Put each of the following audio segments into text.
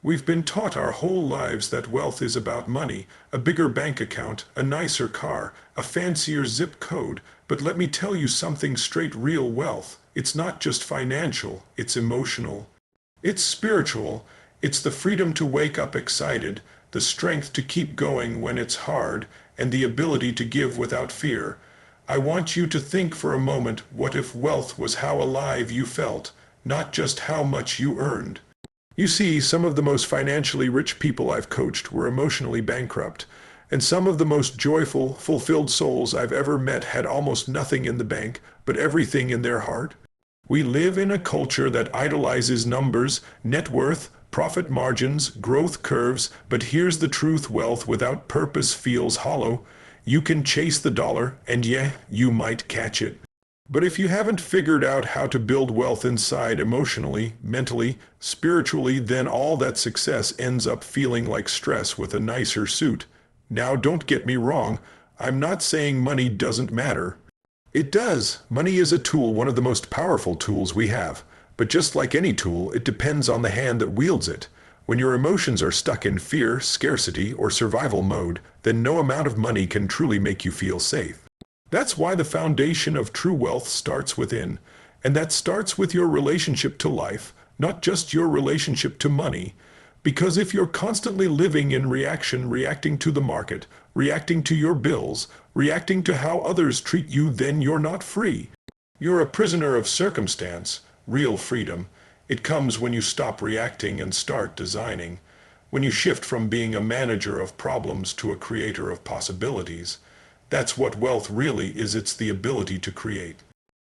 We've been taught our whole lives that wealth is about money, a bigger bank account, a nicer car, a fancier zip code. But let me tell you something straight: real wealth. It's not just financial, it's emotional. It's spiritual. It's the freedom to wake up excited, the strength to keep going when it's hard, and the ability to give without fear. I want you to think for a moment, what if wealth was how alive you felt, not just how much you earned? You see, some of the most financially rich people I've coached were emotionally bankrupt, and some of the most joyful, fulfilled souls I've ever met had almost nothing in the bank, but everything in their heart. We live in a culture that idolizes numbers, net worth, profit margins, growth curves, but here's the truth: wealth without purpose feels hollow. You can chase the dollar, and yeah, you might catch it. But if you haven't figured out how to build wealth inside emotionally, mentally, spiritually, then all that success ends up feeling like stress with a nicer suit. Now, don't get me wrong, I'm not saying money doesn't matter. It does. Money is a tool, one of the most powerful tools we have. But just like any tool, it depends on the hand that wields it. When your emotions are stuck in fear, scarcity, or survival mode, then no amount of money can truly make you feel safe. That's why the foundation of true wealth starts within. And that starts with your relationship to life, not just your relationship to money. Because if you're constantly living in reaction, reacting to the market, reacting to your bills, reacting to how others treat you, then you're not free. You're a prisoner of circumstance. Real freedom, it comes when you stop reacting and start designing. When you shift from being a manager of problems to a creator of possibilities. That's what wealth really is. It's the ability to create,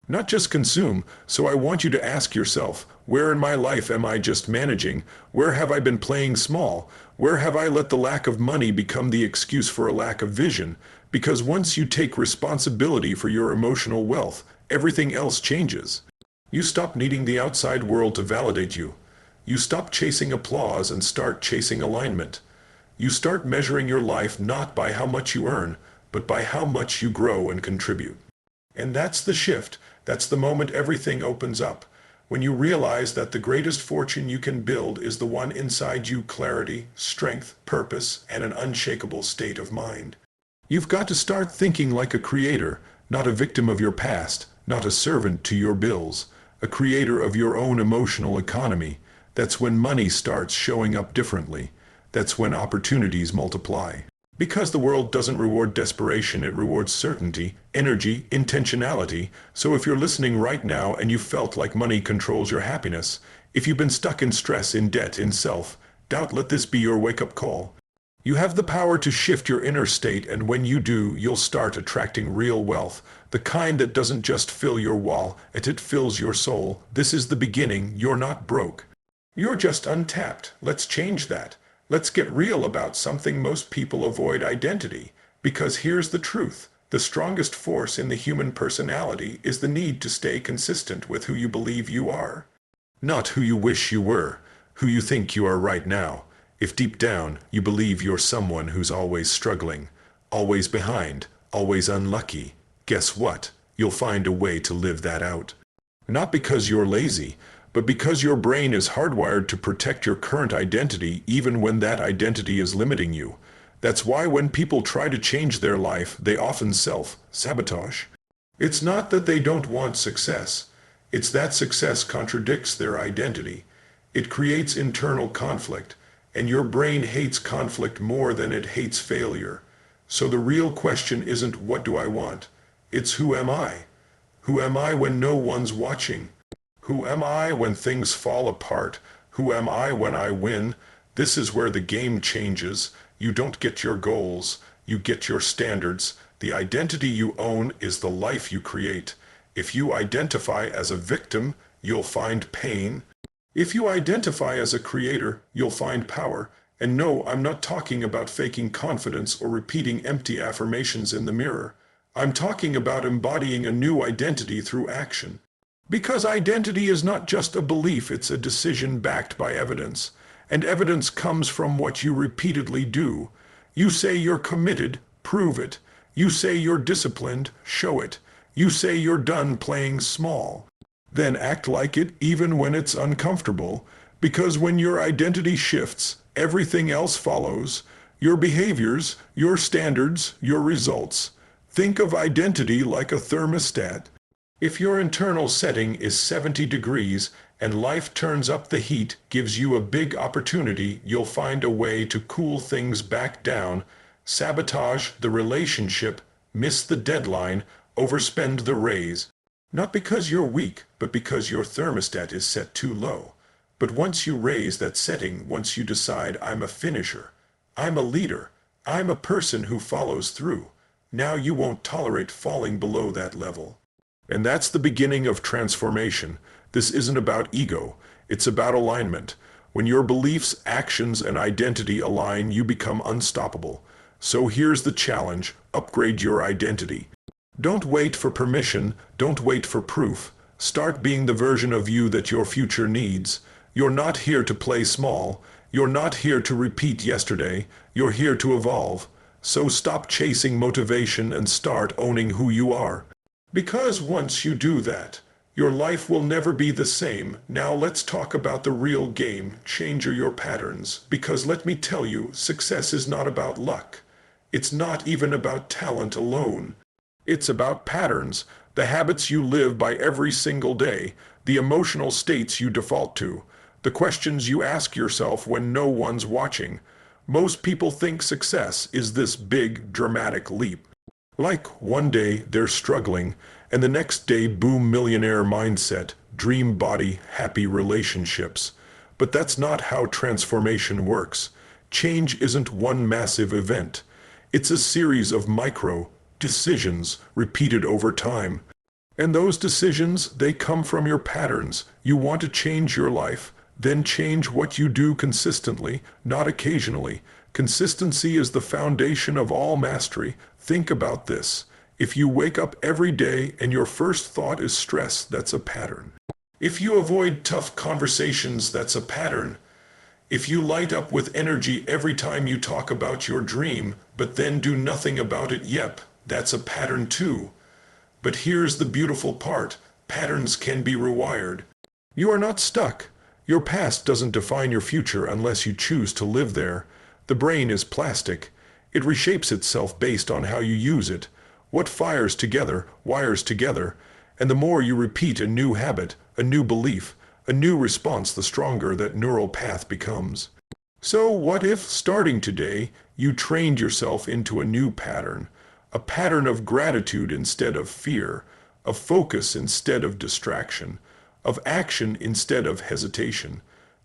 not just consume. So I want you to ask yourself, where in my life am I just managing? Where have I been playing small? Where have I let the lack of money become the excuse for a lack of vision? Because once you take responsibility for your emotional wealth, everything else changes. You stop needing the outside world to validate you. You stop chasing applause and start chasing alignment. You start measuring your life not by how much you earn, but by how much you grow and contribute. And that's the shift. That's the moment everything opens up. When you realize that the greatest fortune you can build is the one inside you: clarity, strength, purpose, and an unshakable state of mind. You've got to start thinking like a creator, not a victim of your past, not a servant to your bills, a creator of your own emotional economy. That's when money starts showing up differently. That's when opportunities multiply. Because the world doesn't reward desperation, it rewards certainty, energy, intentionality. So if you're listening right now and you felt like money controls your happiness, if you've been stuck in stress, in debt, in self-doubt, let this be your wake-up call. You have the power to shift your inner state, and when you do, you'll start attracting real wealth, the kind that doesn't just fill your wall, it fills your soul. This is the beginning. You're not broke. You're just untapped. Let's change that. Let's get real about something most people avoid: identity. Because here's the truth. The strongest force in the human personality is the need to stay consistent with who you believe you are. Not who you wish you were, who you think you are right now. If deep down you believe you're someone who's always struggling, always behind, always unlucky, guess what? You'll find a way to live that out. Not because you're lazy, but because your brain is hardwired to protect your current identity even when that identity is limiting you. That's why when people try to change their life, they often self-sabotage. It's not that they don't want success. It's that success contradicts their identity. It creates internal conflict, and your brain hates conflict more than it hates failure. So the real question isn't what do I want? It's who am I? Who am I when no one's watching? Who am I when things fall apart? Who am I when I win? This is where the game changes. You don't get your goals, you get your standards. The identity you own is the life you create. If you identify as a victim, you'll find pain. If you identify as a creator, you'll find power. And no, I'm not talking about faking confidence or repeating empty affirmations in the mirror. I'm talking about embodying a new identity through action. Because identity is not just a belief, it's a decision backed by evidence. And evidence comes from what you repeatedly do. You say you're committed, prove it. You say you're disciplined, show it. You say you're done playing small. Then act like it even when it's uncomfortable. Because when your identity shifts, everything else follows. Your behaviors, your standards, your results. Think of identity like a thermostat. If your internal setting is 70 degrees and life turns up the heat, gives you a big opportunity, you'll find a way to cool things back down, sabotage the relationship, miss the deadline, overspend the raise. Not because you're weak, but because your thermostat is set too low. But once you raise that setting, once you decide, I'm a finisher, I'm a leader, I'm a person who follows through, now you won't tolerate falling below that level. And that's the beginning of transformation. This isn't about ego, it's about alignment. When your beliefs, actions, and identity align, you become unstoppable. So here's the challenge: upgrade your identity. Don't wait for permission, don't wait for proof. Start being the version of you that your future needs. You're not here to play small. You're not here to repeat yesterday. You're here to evolve. So stop chasing motivation and start owning who you are. Because once you do that, your life will never be the same. Now let's talk about the real game. Change your patterns. Because let me tell you, success is not about luck. It's not even about talent alone. It's about patterns, the habits you live by every single day, the emotional states you default to, the questions you ask yourself when no one's watching. Most people think success is this big, dramatic leap. Like one day they're struggling, and the next day, boom, millionaire mindset, dream body, happy relationships. But that's not how transformation works. Change isn't one massive event. It's a series of micro decisions repeated over time. And those decisions, they come from your patterns. You want to change your life, then change what you do consistently, not occasionally. Consistency is the foundation of all mastery. Think about this. If you wake up every day and your first thought is stress, that's a pattern. If you avoid tough conversations, that's a pattern. If you light up with energy every time you talk about your dream, but then do nothing about it, yep, that's a pattern too. But here's the beautiful part. Patterns can be rewired. You are not stuck. Your past doesn't define your future unless you choose to live there. The brain is plastic. It reshapes itself based on how you use it. What fires together, wires together. And the more you repeat a new habit, a new belief, a new response, the stronger that neural path becomes. So what if, starting today, you trained yourself into a new pattern? A pattern of gratitude instead of fear, of focus instead of distraction, of action instead of hesitation.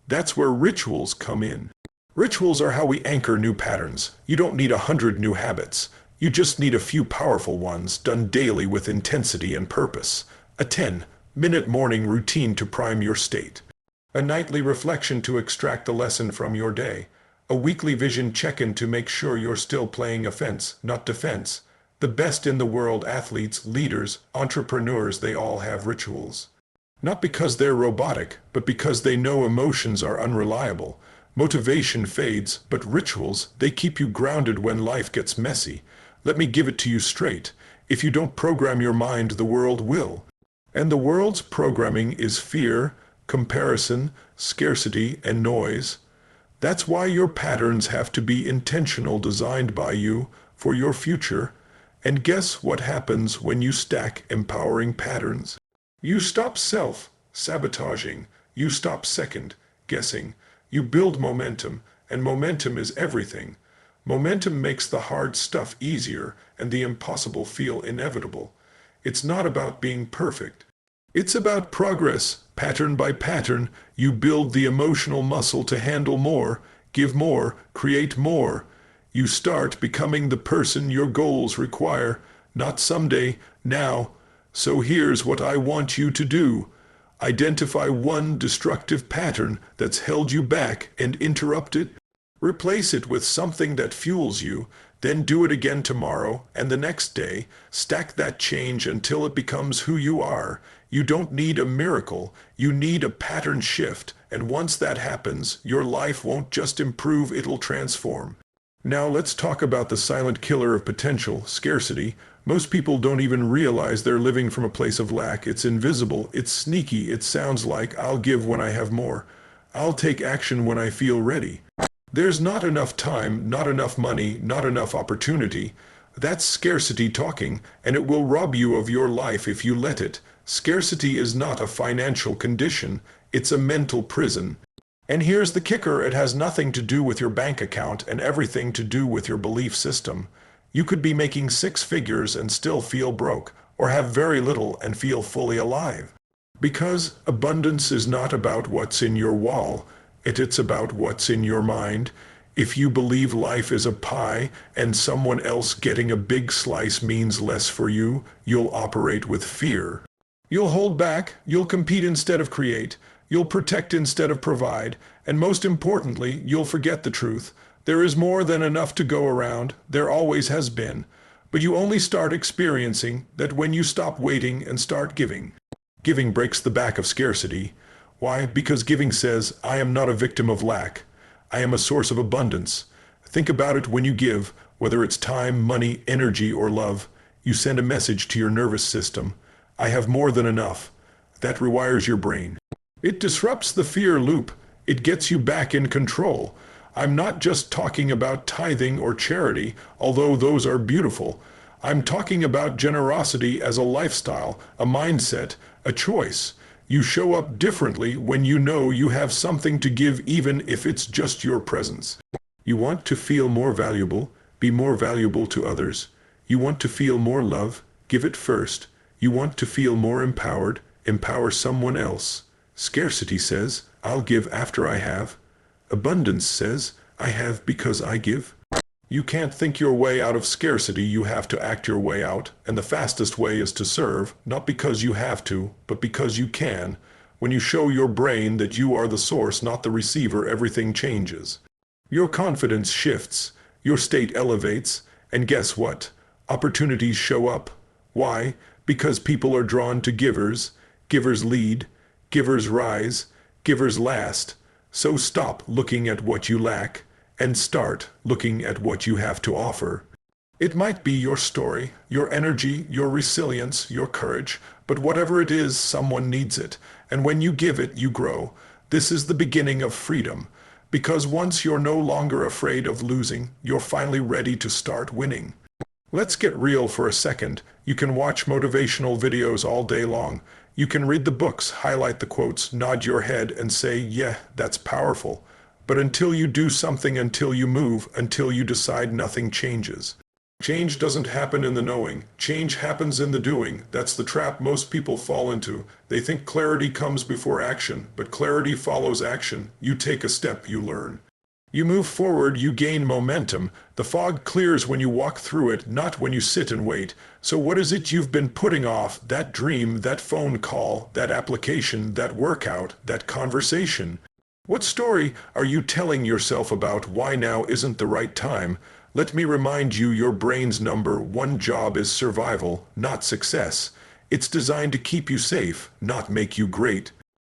That's where rituals come in. Rituals are how we anchor new patterns. You don't need 100 new habits. You just need a few powerful ones done daily with intensity and purpose. A 10-minute morning routine to prime your state. A nightly reflection to extract the lesson from your day. A weekly vision check-in to make sure you're still playing offense, not defense. The best in the world, athletes, leaders, entrepreneurs, they all have rituals. Not because they're robotic, but because they know emotions are unreliable. Motivation fades, but rituals, they keep you grounded when life gets messy. Let me give it to you straight. If you don't program your mind, the world will. And the world's programming is fear, comparison, scarcity, and noise. That's why your patterns have to be intentional, designed by you, for your future. And guess what happens when you stack empowering patterns? You stop self-sabotaging. You stop second-guessing. You build momentum, and momentum is everything. Momentum makes the hard stuff easier and the impossible feel inevitable. It's not about being perfect. It's about progress. Pattern by pattern, you build the emotional muscle to handle more, give more, create more. You start becoming the person your goals require, not someday, now. So here's what I want you to do. Identify one destructive pattern that's held you back and interrupt it. Replace it with something that fuels you, then do it again tomorrow and the next day. Stack that change until it becomes who you are. You don't need a miracle, you need a pattern shift, and once that happens, your life won't just improve, it'll transform. Now let's talk about the silent killer of potential, scarcity. Most people don't even realize they're living from a place of lack. It's invisible, it's sneaky, it sounds like, I'll give when I have more. I'll take action when I feel ready. There's not enough time, not enough money, not enough opportunity. That's scarcity talking, and it will rob you of your life if you let it. Scarcity is not a financial condition, it's a mental prison. And here's the kicker, it has nothing to do with your bank account and everything to do with your belief system. You could be making 6 figures and still feel broke, or have very little and feel fully alive. Because abundance is not about what's in your wall, it's about what's in your mind. If you believe life is a pie and someone else getting a big slice means less for you, you'll operate with fear. You'll hold back, you'll compete instead of create, you'll protect instead of provide, and most importantly, you'll forget the truth. There is more than enough to go around, there always has been. But you only start experiencing that when you stop waiting and start giving. Giving breaks the back of scarcity. Why? Because giving says, I am not a victim of lack. I am a source of abundance. Think about it when you give, whether it's time, money, energy, or love. You send a message to your nervous system. I have more than enough. That rewires your brain. It disrupts the fear loop. It gets you back in control. I'm not just talking about tithing or charity, although those are beautiful. I'm talking about generosity as a lifestyle, a mindset, a choice. You show up differently when you know you have something to give, even if it's just your presence. You want to feel more valuable, be more valuable to others. You want to feel more love, give it first. You want to feel more empowered, empower someone else. Scarcity says, I'll give after I have. Abundance says, I have because I give. You can't think your way out of scarcity, you have to act your way out, and the fastest way is to serve, not because you have to, but because you can. When you show your brain that you are the source, not the receiver, everything changes. Your confidence shifts, your state elevates, and guess what? Opportunities show up. Why? Because people are drawn to givers. Givers lead, givers rise, givers last. So stop looking at what you lack and start looking at what you have to offer. It might be your story, your energy, your resilience, your courage, but whatever it is, someone needs it. And when you give it, you grow. This is the beginning of freedom. Because once you're no longer afraid of losing, you're finally ready to start winning. Let's get real for a second. You can watch motivational videos all day long. You can read the books, highlight the quotes, nod your head and say, yeah, that's powerful. But until you do something, until you move, until you decide, nothing changes. Change doesn't happen in the knowing. Change happens in the doing. That's the trap most people fall into. They think clarity comes before action, but clarity follows action. You take a step, you learn. You move forward, you gain momentum. The fog clears when you walk through it, not when you sit and wait. So what is it you've been putting off? That dream, that phone call, that application, that workout, that conversation? What story are you telling yourself about why now isn't the right time? Let me remind you, your brain's number one job is survival, not success. It's designed to keep you safe, not make you great.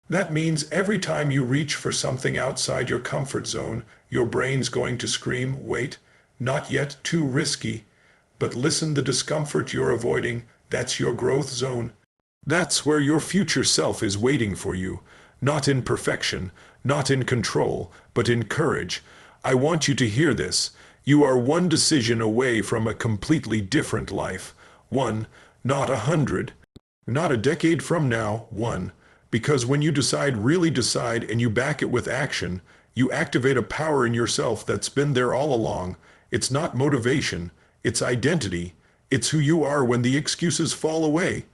That means every time you reach for something outside your comfort zone, your brain's going to scream, wait, not yet, too risky. But listen, the discomfort you're avoiding, that's your growth zone. That's where your future self is waiting for you. Not in perfection, not in control, but in courage. I want you to hear this. You are one decision away from a completely different life. One, not 100. Not a decade from now, one. Because when you decide, really decide, and you back it with action, you activate a power in yourself that's been there all along. It's not motivation, it's identity. It's who you are when the excuses fall away.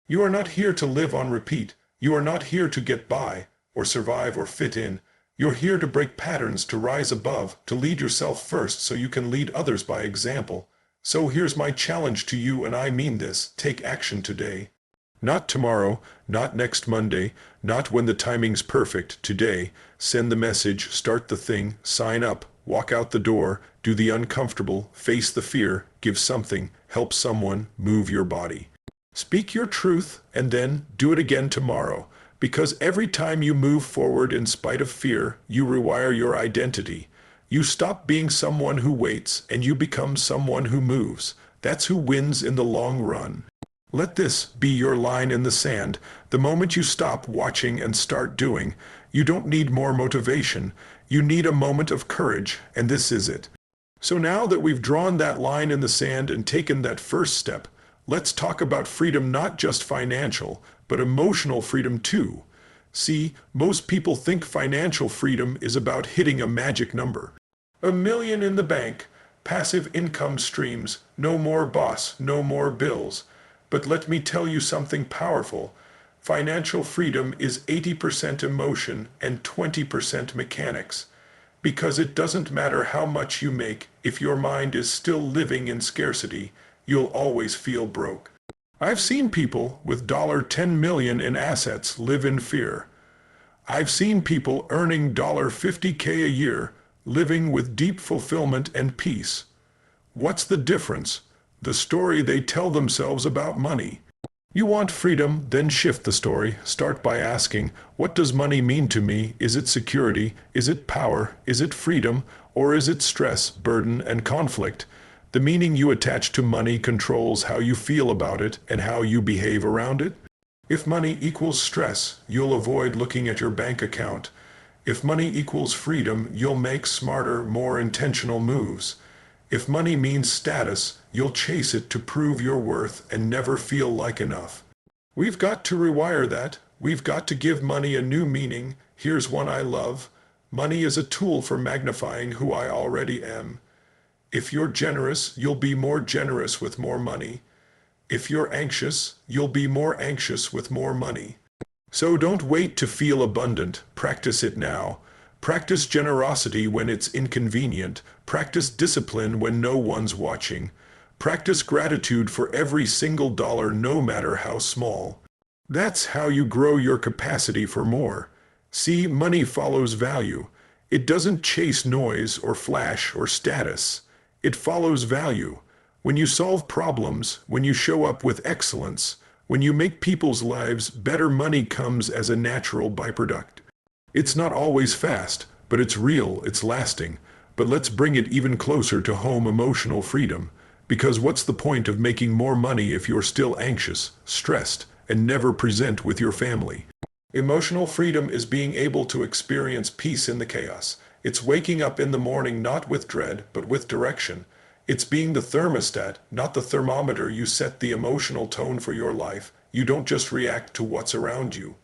You are not here to live on repeat. You are not here to get by, or survive, or fit in. You're here to break patterns, to rise above, to lead yourself first so you can lead others by example. So here's my challenge to you, and I mean this: take action today. Not tomorrow, not next Monday, not when the timing's perfect. Today, send the message, start the thing, sign up, walk out the door, do the uncomfortable, face the fear, give something, help someone, move your body. Speak your truth, and then do it again tomorrow. Because every time you move forward in spite of fear, you rewire your identity. You stop being someone who waits, and you become someone who moves. That's who wins in the long run. Let this be your line in the sand. The moment you stop watching and start doing, You don't need more motivation. You need a moment of courage, and this is it. So now that we've drawn that line in the sand and taken that first step, let's talk about freedom, not just financial, but emotional freedom too. See, most people think financial freedom is about hitting a magic number. $1 million in the bank, passive income streams, no more boss, no more bills. But let me tell you something powerful. Financial freedom is 80% emotion and 20% mechanics. Because it doesn't matter how much you make, if your mind is still living in scarcity, you'll always feel broke. I've seen people with $10 million in assets live in fear. I've seen people earning $50K a year, living with deep fulfillment and peace. What's the difference? The story they tell themselves about money. You want freedom, then shift the story. Start by asking, what does money mean to me? Is it security? Is it power? Is it freedom? Or is it stress, burden, and conflict? The meaning you attach to money controls how you feel about it and how you behave around it. If money equals stress, you'll avoid looking at your bank account. If money equals freedom, you'll make smarter, more intentional moves. If money means status, you'll chase it to prove your worth and never feel like enough. We've got to rewire that. We've got to give money a new meaning. Here's one I love. Money is a tool for magnifying who I already am. If you're generous, you'll be more generous with more money. If you're anxious, you'll be more anxious with more money. So don't wait to feel abundant. Practice it now. Practice generosity when it's inconvenient. Practice discipline when no one's watching. Practice gratitude for every single dollar, no matter how small. That's how you grow your capacity for more. See, money follows value. It doesn't chase noise or flash or status. It follows value. When you solve problems, when you show up with excellence, when you make people's lives better, money comes as a natural byproduct. It's not always fast, but it's real, it's lasting. But let's bring it even closer to home: emotional freedom. Because what's the point of making more money if you're still anxious, stressed, and never present with your family? Emotional freedom is being able to experience peace in the chaos. It's waking up in the morning not with dread, but with direction. It's being the thermostat, not the thermometer. You set the emotional tone for your life. You don't just react to what's around you.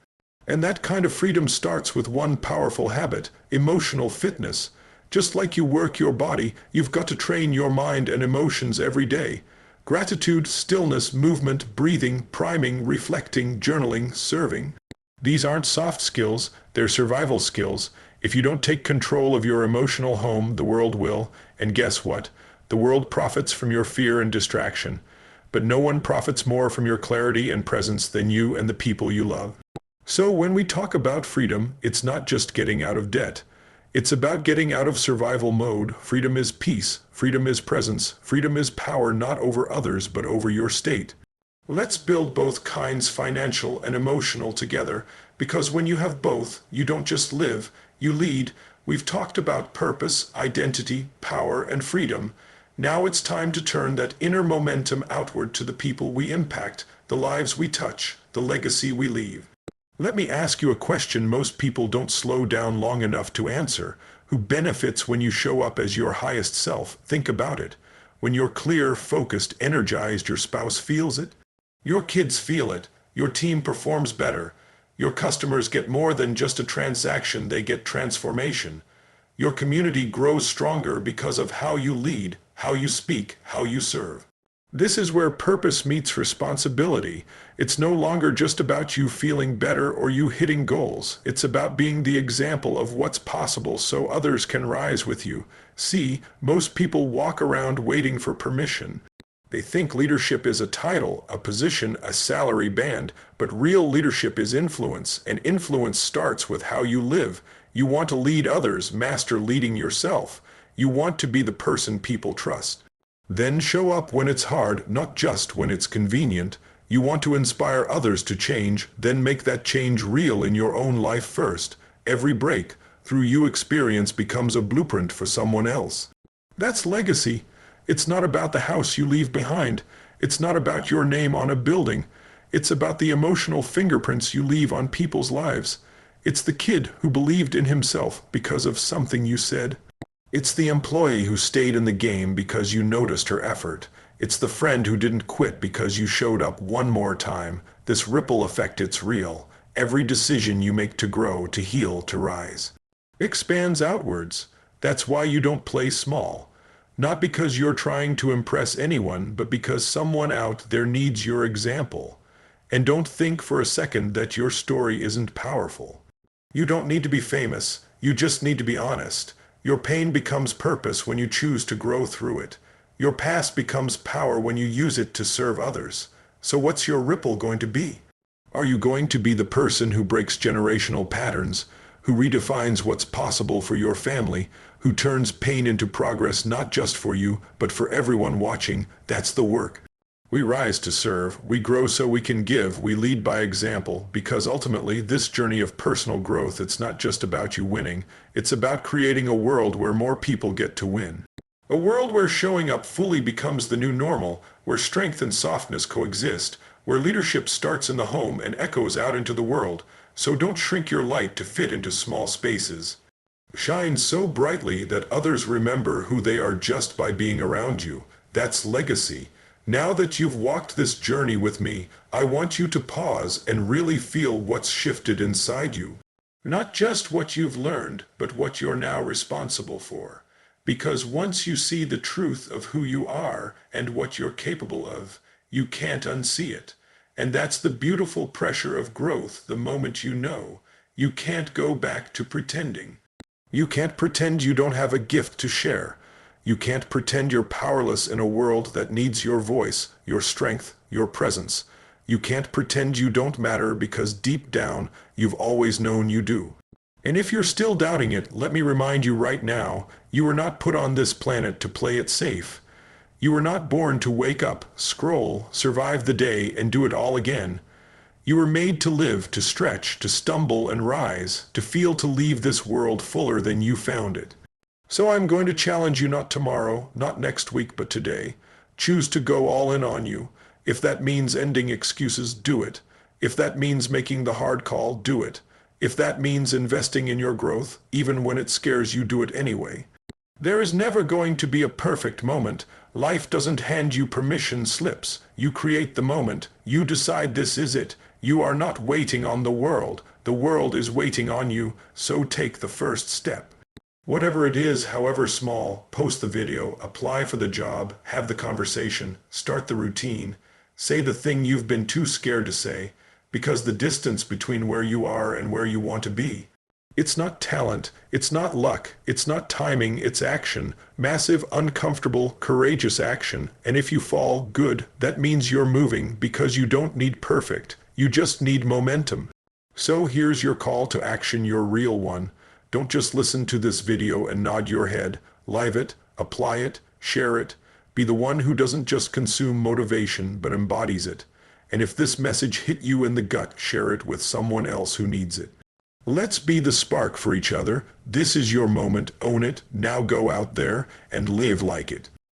And that kind of freedom starts with one powerful habit: emotional fitness. Just like you work your body, you've got to train your mind and emotions every day. Gratitude, stillness, movement, breathing, priming, reflecting, journaling, serving. These aren't soft skills, they're survival skills. If you don't take control of your emotional home, the world will. And guess what? The world profits from your fear and distraction. But no one profits more from your clarity and presence than you and the people you love. So when we talk about freedom, it's not just getting out of debt. It's about getting out of survival mode. Freedom is peace. Freedom is presence. Freedom is power, not over others, but over your state. Let's build both kinds, financial and emotional, together, because when you have both, you don't just live, you lead. We've talked about purpose, identity, power, and freedom. Now it's time to turn that inner momentum outward to the people we impact, the lives we touch, the legacy we leave. Let me ask you a question most people don't slow down long enough to answer. Who benefits when you show up as your highest self? Think about it. When you're clear, focused, energized, your spouse feels it. Your kids feel it. Your team performs better. Your customers get more than just a transaction, they get transformation. Your community grows stronger because of how you lead, how you speak, how you serve. This is where purpose meets responsibility. It's no longer just about you feeling better or you hitting goals. It's about being the example of what's possible so others can rise with you. See, most people walk around waiting for permission. They think leadership is a title, a position, a salary band, but real leadership is influence, and influence starts with how you live. You want to lead others, master leading yourself. You want to be the person people trust. Then show up when it's hard, not just when it's convenient. You want to inspire others to change, then make that change real in your own life first. Every break through you experience becomes a blueprint for someone else. That's legacy. It's not about the house you leave behind. It's not about your name on a building. It's about the emotional fingerprints you leave on people's lives. It's the kid who believed in himself because of something you said. It's the employee who stayed in the game because you noticed her effort. It's the friend who didn't quit because you showed up one more time. This ripple effect, it's real. Every decision you make to grow, to heal, to rise, expands outwards. That's why you don't play small. Not because you're trying to impress anyone, but because someone out there needs your example. And don't think for a second that your story isn't powerful. You don't need to be famous. You just need to be honest. Your pain becomes purpose when you choose to grow through it. Your past becomes power when you use it to serve others. So what's your ripple going to be? Are you going to be the person who breaks generational patterns, who redefines what's possible for your family, who turns pain into progress not just for you, but for everyone watching? That's the work. We rise to serve, we grow so we can give, we lead by example, because ultimately this journey of personal growth, it's not just about you winning, it's about creating a world where more people get to win. A world where showing up fully becomes the new normal, where strength and softness coexist, where leadership starts in the home and echoes out into the world. So don't shrink your light to fit into small spaces. Shine so brightly that others remember who they are just by being around you. That's legacy. Now that you've walked this journey with me, I want you to pause and really feel what's shifted inside you. Not just what you've learned, but what you're now responsible for. Because once you see the truth of who you are and what you're capable of, you can't unsee it. And that's the beautiful pressure of growth. The moment you know, you can't go back to pretending. You can't pretend you don't have a gift to share. You can't pretend you're powerless in a world that needs your voice, your strength, your presence. You can't pretend you don't matter because deep down, you've always known you do. And if you're still doubting it, let me remind you right now, you were not put on this planet to play it safe. You were not born to wake up, scroll, survive the day, and do it all again. You were made to live, to stretch, to stumble and rise, to feel, to leave this world fuller than you found it. So I'm going to challenge you, not tomorrow, not next week, but today. Choose to go all in on you. If that means ending excuses, do it. If that means making the hard call, do it. If that means investing in your growth, even when it scares you, do it anyway. There is never going to be a perfect moment. Life doesn't hand you permission slips. You create the moment. You decide this is it. You are not waiting on the world. The world is waiting on you, so take the first step. Whatever it is, however small, post the video, apply for the job, have the conversation, start the routine, say the thing you've been too scared to say, because the distance between where you are and where you want to be, it's not talent, it's not luck, it's not timing, it's action. Massive, uncomfortable, courageous action. And if you fall, good, that means you're moving, because you don't need perfect, you just need momentum. So here's your call to action, your real one. Don't just listen to this video and nod your head. Live it, apply it, share it. Be the one who doesn't just consume motivation, but embodies it. And if this message hit you in the gut, share it with someone else who needs it. Let's be the spark for each other. This is your moment. Own it. Now go out there and live like it.